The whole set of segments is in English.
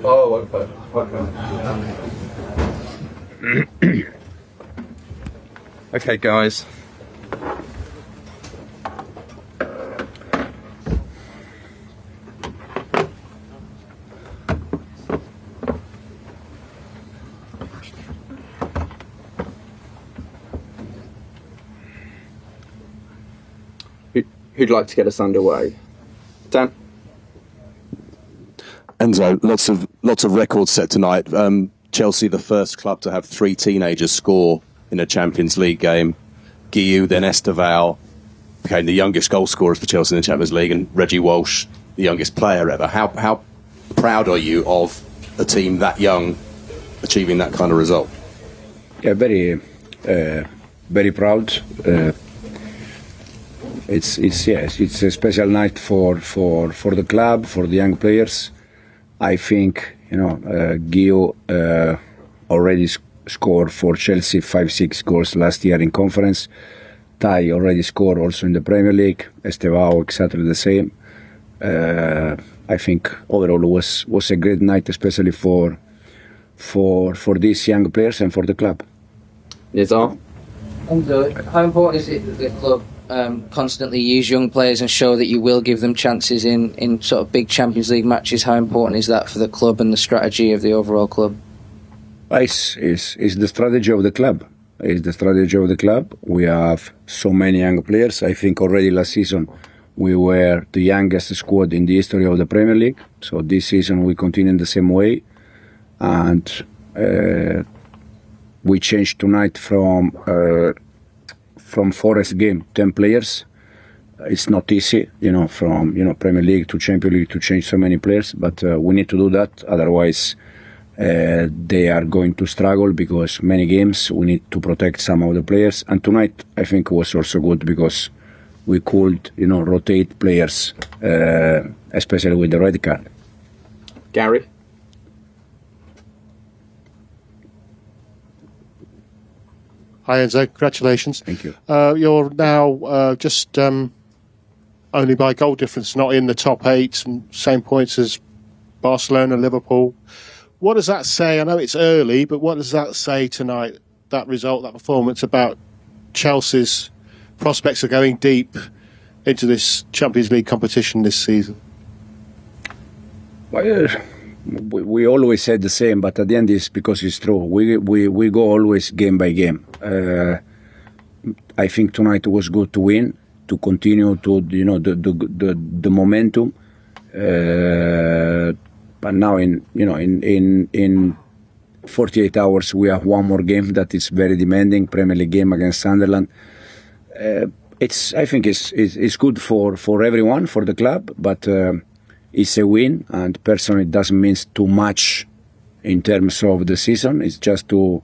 Oh, okay. Okay, guys. Who'd like to get us underway? Dan? Enzo, lots of records set tonight. Chelsea, the first club to have 3 teenagers score in a Champions League game. Guiu, then Estevao, became the youngest goal scorers for Chelsea in the Champions League, and Reggie Walsh, the youngest player ever. How proud are you of a team that young achieving that kind of result? Yeah, very proud. It's a special night for the club, for the young players. I think Guiu already scored for Chelsea 5-6 goals last year in conference. Tai already scored also in the Premier League. Estevao exactly the same. I think overall was a great night, especially for these young players and for the club. Nizar? How important is it that the club constantly use young players and show that you will give them chances in sort of big Champions League matches? How important is that for the club and the strategy of the overall club? It's the strategy of the club. It's the strategy of the club. We have so many young players. I think already last season we were the youngest squad in the history of the Premier League. So this season we continue in the same way. And we changed tonight from Forest game 10 players. It's not easy, from Premier League to Champions League to change so many players. But we need to do that. Otherwise, they are going to struggle because many games we need to protect some of the players. And tonight I think was also good because we could rotate players, especially with the red card. Gary? Hi Enzo, congratulations. Thank you. You're now just only by goal difference, not in the top 8, same points as Barcelona, Liverpool. What does that say? I know it's early, but what does that say tonight, that result, that performance, about Chelsea's prospects of going deep into this Champions League competition this season? Well, we always said the same, but at the end it's because it's true. We go always game by game. I think tonight was good to win, to continue to the momentum. But now in 48 hours we have one more game that is very demanding, Premier League game against Sunderland. I think it's good for everyone, for the club, but it's a win, and personally it doesn't mean too much in terms of the season. It's just to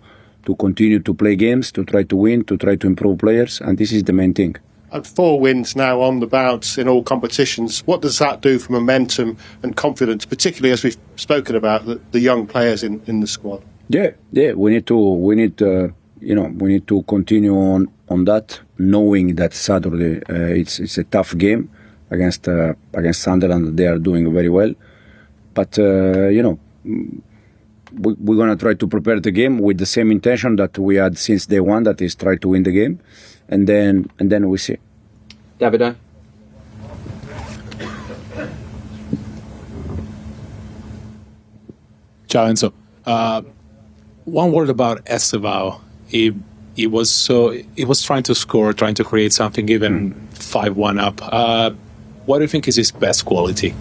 continue to play games, to try to win, to try to improve players, and this is the main thing. And 4 wins now on the bounce in all competitions. What does that do for momentum and confidence, particularly as we've spoken about the young players in the squad? Yeah, we need to continue on that, knowing that Saturday it's a tough game against Sunderland. They are doing very well, but we're gonna try to prepare the game with the same intention that we had since day one, that is try to win the game, and then we see. Davide? Ciao Enzo. One word about Estevao. He was trying to score, trying to create something, even 5-1 up. What do you think is his best quality?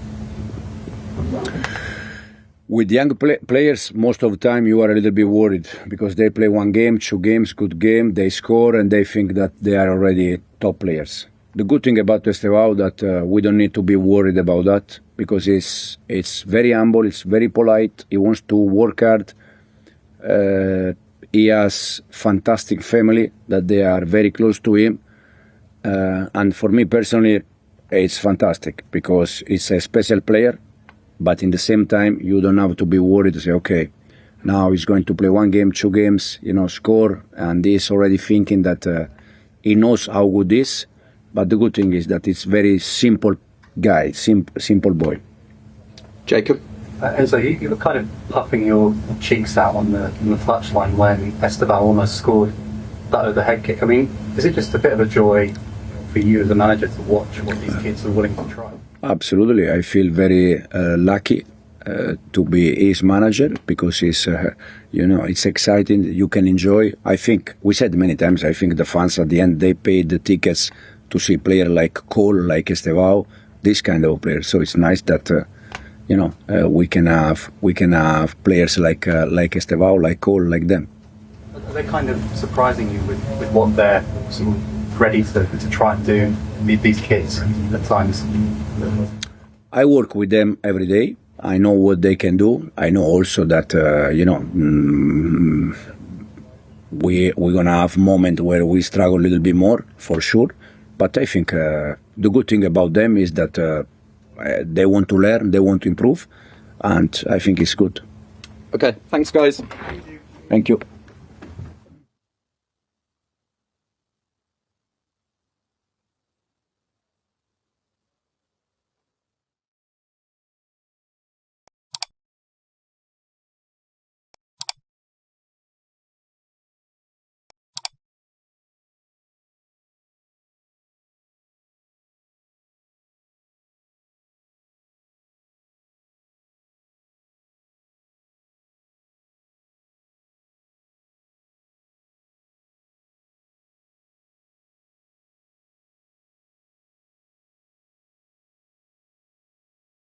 With young players, most of the time you are a little bit worried because they play 1 game, 2 games, good game, they score, and they think that they are already top players. The good thing about Estevao that we don't need to be worried about that because it's very humble, it's very polite, he wants to work hard. He has fantastic family that they are very close to him, and for me personally, it's fantastic because it's a special player. But in the same time, you don't have to be worried to say, okay, now he's going to play 1 game, 2 games, score, and he's already thinking that he knows how good he is. But the good thing is that it's very simple guy, simple boy. Jacob? Enzo, you were kind of puffing your cheeks out on the touchline when Estevao almost scored that overhead kick. I mean, is it just a bit of a joy for you as a manager to watch what these kids are willing to try? Absolutely. I feel very lucky to be his manager because it's, it's exciting. You can enjoy. I think, we said many times, I think the fans at the end, they paid the tickets to see players like Cole, like Estevao, this kind of players. So it's nice that, we can have players like Estevao, like Cole, like them. Are they kind of surprising you with what they're sort of ready to try and do with these kids at times? I work with them every day. I know what they can do. I know also that, we're going to have moments where we struggle a little bit more, for sure. But I think the good thing about them is that they want to learn, they want to improve, and I think it's good. Okay, thanks, guys. Thank you.